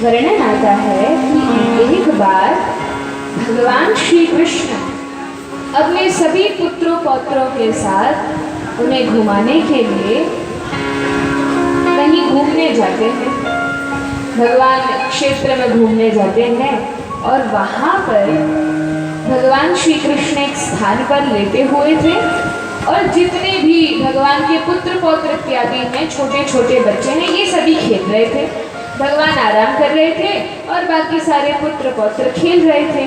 वर्णन आता है कि एक बार भगवान श्री कृष्ण अपने सभी पुत्रों पौत्रों के साथ उन्हें घुमाने के लिए कहीं घूमने जाते हैं। भगवान क्षेत्र में घूमने जाते हैं और वहाँ पर भगवान श्री कृष्ण एक स्थान पर लेटे हुए थे और जितने भी भगवान के पुत्र पौत्र इत्यादि हैं, छोटे छोटे बच्चे हैं, ये सभी खेल रहे थे। भगवान आराम कर रहे थे और बाकी सारे पुत्र पौत्र खेल रहे थे।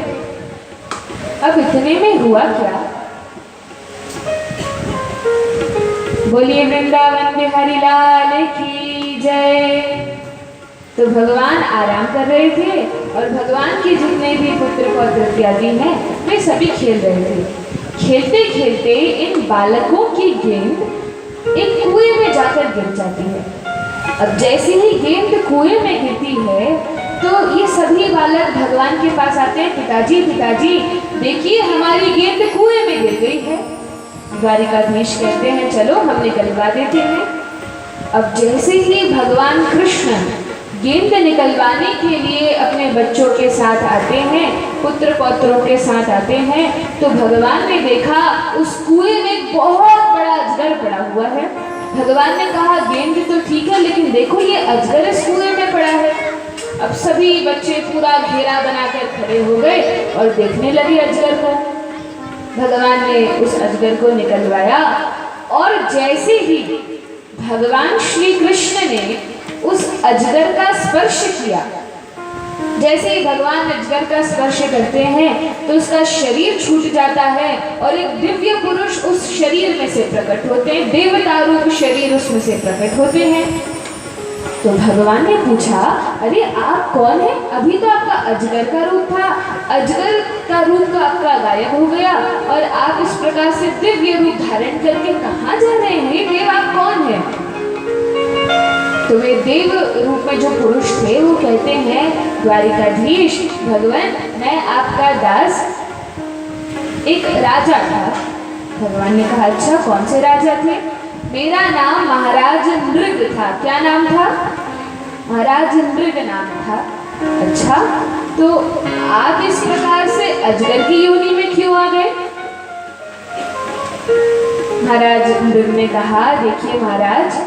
अब इतने में हुआ क्या, बोलिए वृंदावन बिहारी लाल की जय। तो भगवान आराम कर रहे थे और भगवान के जितने भी पुत्र पौत्र इत्यादि हैं वे सभी खेल रहे थे। खेलते खेलते इन बालकों की गेंद एक कुएं में जाकर गिर जाती है। अब जैसे ही गेंद कुएं में गिरती है तो ये सभी बालक भगवान के पास आते हैं, पिताजी पिताजी देखिए हमारी गेंद कुएं में गिर गई है। द्वारिकाधीश कहते हैं चलो हम निकलवा देते हैं। अब जैसे ही भगवान कृष्ण गेंद निकलवाने के लिए अपने बच्चों के साथ आते हैं, पुत्र पौत्रों के साथ आते हैं, तो भगवान ने देखा उस कुएं में बहुत बड़ा अजगर पड़ा हुआ है। भगवान ने कहा गेंद तो ठीक है लेकिन देखो ये अजगर इस कुएं में पड़ा है। अब सभी बच्चे पूरा घेरा बनाकर खड़े हो गए और देखने लगे अजगर को। भगवान ने उस अजगर को निकलवाया और जैसे ही भगवान श्री कृष्ण ने उस अजगर का स्पर्श किया, जैसे ही भगवान अजगर का स्पर्श करते हैं तो उसका शरीर छूट जाता है और एक दिव्य पुरुष उस शरीर में से प्रकट होते हैं, देवता रूप शरीर उसमें से प्रकट होते हैं। तो भगवान ने पूछा अरे आप कौन है, अभी तो आपका अजगर का रूप था, अजगर का रूप तो आपका गायब हो गया और आप इस प्रकार से दिव्य रूप धारण करके कहाँ जा रहे हैं, ये देव आप कौन है। तो वे देव रूप में जो पुरुष थे वो कहते हैं द्वारिकाधीश भगवान मैं आपका दास एक राजा था। भगवान ने कहा अच्छा कौन से राजा थे, मेरा नाम महाराज नृग था। क्या नाम था, महाराज नृग नाम था। अच्छा तो आप इस प्रकार से अजगर की योनि में क्यों आ गए। महाराज नृग ने कहा देखिए महाराज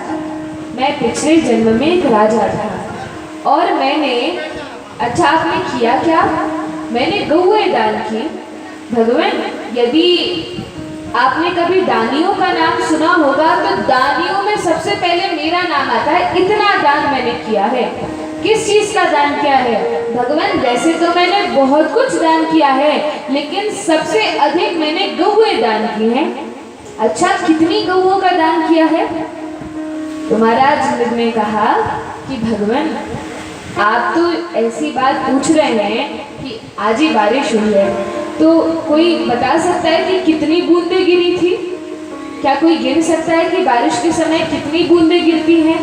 मैं पिछले जन्म में एक राजा था और मैंने, अच्छा आपने किया क्या, मैंने गौएं दान की। भगवान यदि आपने कभी दानियों का नाम सुना होगा तो दानियों में सबसे पहले मेरा नाम आता है, इतना दान मैंने किया है। किस चीज का दान किया है भगवान, वैसे तो मैंने बहुत कुछ दान किया है लेकिन सबसे अधिक मैंने गौएं दान की हैं। अच्छा कितनी गौओं का दान किया है। तो महाराज ने कहा कि भगवान आप तो ऐसी बात पूछ रहे हैं कि आज ही बारिश हुई है तो कोई बता सकता है कि कितनी बूंदें गिरी थी, क्या कोई गिन सकता है कि बारिश के समय कितनी बूंदें गिरती हैं।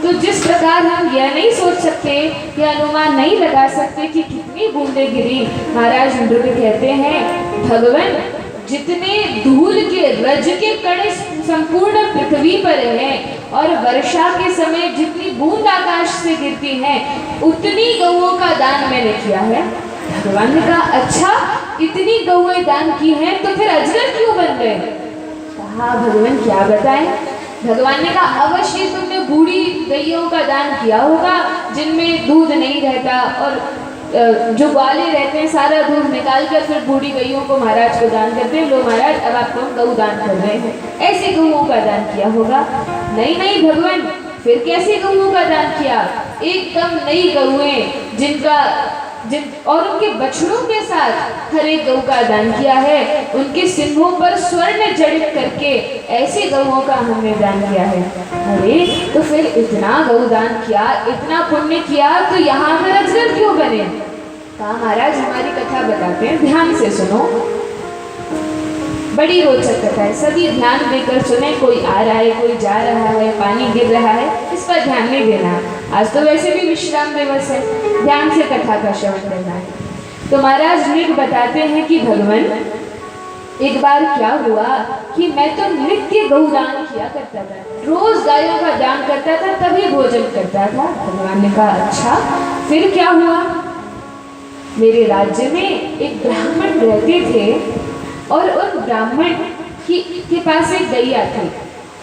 तो जिस प्रकार हम यह नहीं सोच सकते या अनुमान नहीं लगा सकते कि कितनी बूंदें गिरी, महाराज नृग कहते हैं भगवान जितने धूल के रज के कण संपूर्ण पृथ्वी पर हैं और वर्षा के समय जितनी बूंद आकाश से गिरती हैं उतनी गौओं का दान मैंने किया है। भगवान ने कहा अच्छा इतनी गौएं दान की हैं तो फिर अजगर क्यों बन गए। कहा भगवान क्या बताएं। भगवान ने कहा अवश्य तुमने बूढ़ी गैयों का दान किया होगा जिनमें दूध नहीं रहता और जो ग्वाले रहते हैं सारा दूध निकाल कर फिर बूढ़ी गैयों को महाराज को दान करते हैं, लो महाराज अब आपको हम गऊ दान कर रहे हैं, ऐसे गऊओं का दान किया होगा। नहीं नहीं भगवान फिर कैसे गऊओं का दान किया, एकदम नई गऊएं और उनके बछड़ों के साथ हर एक गऊ का दान किया है, उनके सिंहों पर स्वर्ण जड़ित करके ऐसे गऊओं का हमने दान किया है। अरे तो फिर इतना गऊ दान किया, इतना पुण्य किया तो यहाँ पर अजगर क्यों बने। कहा महाराज हमारी कथा बताते हैं, ध्यान से सुनो, बड़ी रोचक कथा है, सभी ध्यान देकर सुने। कोई आ रहा है कोई जा रहा है, पानी गिर रहा है, इस पर ध्यान नहीं देना। आज तो वैसे भी विश्राम दिवस है, ध्यान से कथा का श्रवण करना है। तो महाराज नृग बताते हैं कि भगवान एक बार क्या हुआ कि मैं तो नित्य गौदान किया करता था, रोज गायों का दान करता था तभी भोजन करता था। भगवान ने कहा अच्छा फिर क्या हुआ, मेरे राज्य में एक ब्राह्मण रहते थे और उन ब्राह्मण के पास एक गैया थी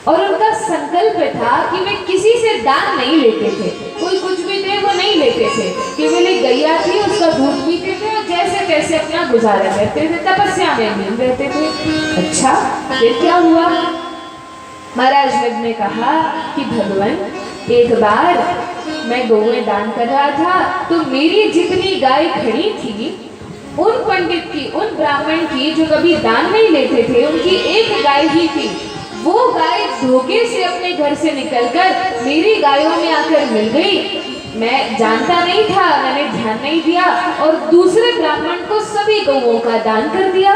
और उनका संकल्प था कि वे किसी से दान नहीं लेते थे, कोई कुछ भी दे वो नहीं लेते थे, केवल एक गैया थी उसका दूध पीते थे और जैसे तैसे अपना गुजारा करते थे, तपस्या में लीन रहते थे। अच्छा, फिर क्या हुआ, महाराज नग ने कहा कि भगवान, एक बार मैं गौएं दान कर रहा था तो मेरी जितनी गाय खड़ी थी उन पंडित की, उन ब्राह्मण की जो कभी दान नहीं लेते थे, उनकी एक गाय ही थी। वो गाय धोखे से अपने घर से निकलकर मेरी गायों में आकर मिल गई। मैं जानता नहीं था, मैंने ध्यान नहीं दिया और दूसरे ब्राह्मण को सभी गौओं का दान कर दिया।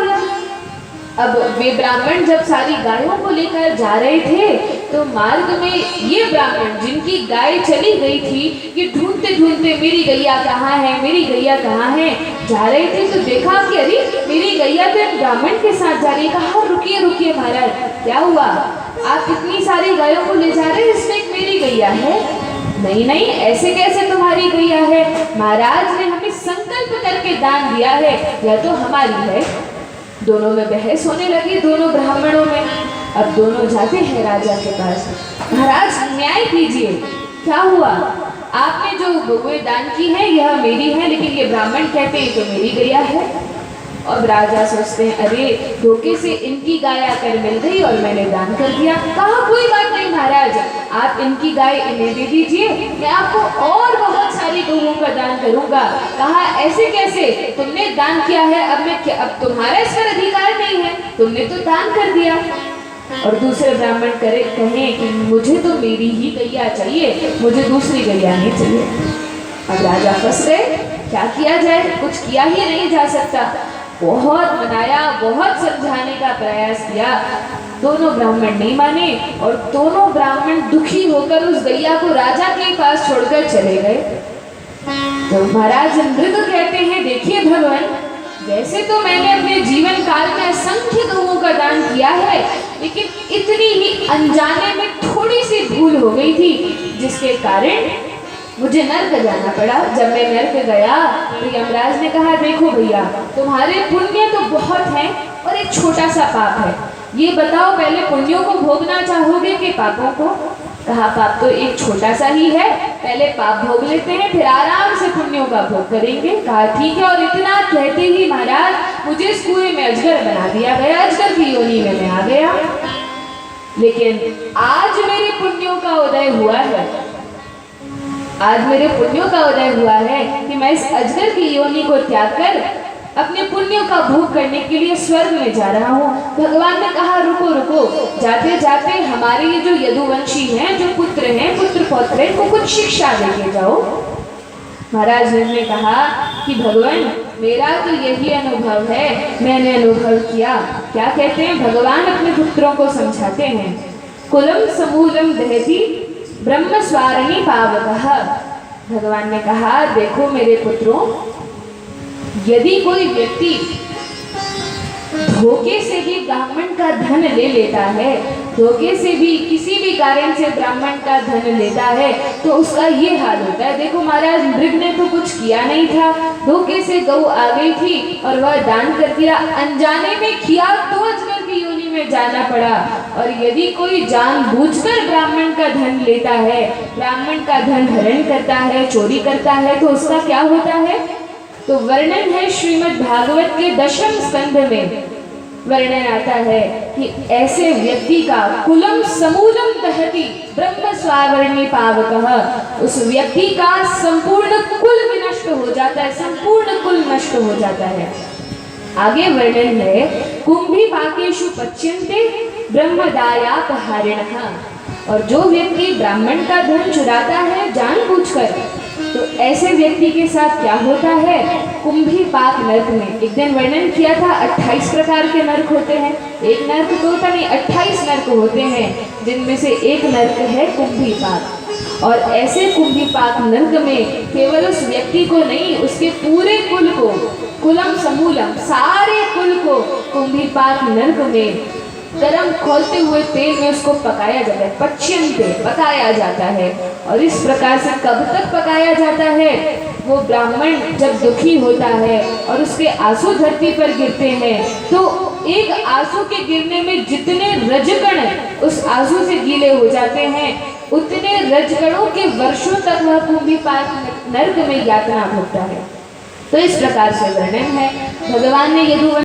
अब वे ब्राह्मण जब सारी गायों को लेकर जा रहे थे तो मार्ग में ये ब्राह्मण जिनकी गाय चली गई थी, ये ढूंढते ढूंढते मेरी गैया कहाँ है, मेरी गैया कहाँ है, जा रहे थे तो देखा कि अरे मेरी गैया तो एक ब्राह्मण के साथ जा रही है। कहा रुकिए रुकिए महाराज, क्या हुआ, आप इतनी सारी गायों को ले जा रहे हैं, इसमें एक मेरी गैया है। नहीं नहीं, ऐसे कैसे तुम्हारी गैया है, महाराज ने हमें संकल्प करके दान दिया है, यह तो हमारी है। दोनों में बहस होने लगी, दोनों ब्राह्मणों में। अब दोनों जाते हैं राजा के पास, महाराज न्याय कीजिए, क्या हुआ, आपने जो गौएं दान की है यह मेरी है, लेकिन ये ब्राह्मण कहते हैं तो मेरी गैया है। अब राजा सोचते हैं अरे धोखे से इनकी गाय आकर मिल गई और मैंने दान कर दिया। कहा कोई बात नहीं महाराज, आप इनकी गाय इन्हें दे दीजिए, मैं आपको और बहुत सारी गौओं का दान करूंगा। कहा ऐसे कैसे, तुमने दान किया है, अब तुम्हारा इस पर अधिकार नहीं है, तुमने तो दान कर दिया। और दूसरे ब्राह्मण कहें कि मुझे तो मेरी ही गैया चाहिए, मुझे दूसरी गैया नहीं चाहिए। अब राजा फंस गए, क्या किया जाए, कुछ किया ही नहीं जा सकता। बहुत मनाया, बहुत समझाने का प्रयास किया, दोनों ब्राह्मण नहीं माने और दोनों ब्राह्मण दुखी होकर उस गैया को राजा के पास छोड़कर चले गए। तो महाराज इंद्र तो कहते हैं देखिए भगवान, वैसे तो मैंने अपने जीवन काल में असंख्य गौओं का दान किया है, लेकिन इतनी ही अनजाने में थोड़ी सी भूल हो गई थी, जिसके कारण मुझे नर्क जाना पड़ा। जब मैं नर्क गया तो यमराज ने कहा देखो भैया, तुम्हारे पुण्य तो बहुत हैं और एक छोटा सा पाप है, ये बताओ पहले पुण्यों को भोगना चाहोगे कि पापों को। कहा पाप तो एक छोटा सा ही है, पहले पाप भोग लेते हैं फिर आराम से पुण्यों का भोग करेंगे। कहा ठीक है, और इतना कहते ही महाराज मुझे इस कुएं में अजगर बना दिया गया, अजगर की योनि में मैं आ गया। लेकिन आज मेरे पुण्यों का उदय हुआ है, आज मेरे पुण्यों का उदय हुआ है कि मैं इस अजगर की योनि को त्याग कर अपने पुण्यों का भोग करने के लिए स्वर्ग में जा रहा हूँ। भगवान ने कहा रुको रुको, जाते जाते हमारे ये जो यदुवंशी हैं, जो पुत्र हैं, पुत्र पौत्र हैं, इनको कुछ शिक्षा देके जाओ। महाराज ने कहा कि भगवान मेरा तो यही अनुभव है, मैंने अनुभव किया। क्या कहते हैं भगवान अपने पुत्रों को समझाते हैं, कुलम समूलम दहती ब्रह्म स्वारिणी पावकः। भगवान ने कहा देखो मेरे पुत्रों, यदि कोई व्यक्ति धोखे से भी ब्राह्मण का धन ले लेता है, धोखे से भी किसी भी कारण से ब्राह्मण का धन लेता है तो उसका ये हाल होता है। देखो महाराज मृग ने तो कुछ किया नहीं था, धोखे से गौ आ गई थी और वह दान कर दिया, अनजाने में किया तो अजगर की योनि में जाना पड़ा। और यदि कोई जानबूझकर ब्राह्मण का धन लेता है, ब्राह्मण का धन हरण करता है, चोरी करता है, तो उसका क्या होता है। तो वर्णन है श्रीमद् भागवत के 10वें स्कंध में वर्णन आता है कि ऐसे व्यक्ति का कुलम समूलम दहति ब्रह्म स्वावर्णी पावकः, उस व्यक्ति का संपूर्ण कुल विनष्ट हो जाता है, संपूर्ण कुल नष्ट हो जाता है। आगे वर्णन है कुंभी पाकेषु पच्यन्ते ब्रह्मदायापहारिणः, और जो व्यक्ति ब्राह्मण का धन चुराता है जानबूझकर, तो ऐसे व्यक्ति के साथ क्या होता है, कुंभी पाक नर्क में। एक दिन वर्णन किया था 28 प्रकार के नर्क होते हैं, एक नर्क तो होता नहीं, 28 नर्क होते हैं, जिनमें से एक नर्क है कुंभी पाक। और ऐसे कुंभी पाक नर्क में केवल उस व्यक्ति को नहीं, उसके पूरे कुल को, कुलम समूलम सारे कुल को कुंभी पाक नर्क में गरम खोलते हुए तेल में उसको पकाया जाता है, पकाया जाता है। और इस प्रकार से कब तक पकाया जाता है, वो ब्राह्मण जब दुखी होता है और उसके आंसू धरती पर गिरते हैं तो एक आंसू के गिरने में जितने रजकण उस आंसू से गीले हो जाते हैं उतने रजकणों के वर्षों तक वह कुंभीपाक नरक में यातना भोगता है। तो इस प्रकार से वर्णन है। भगवान ने यदुवंश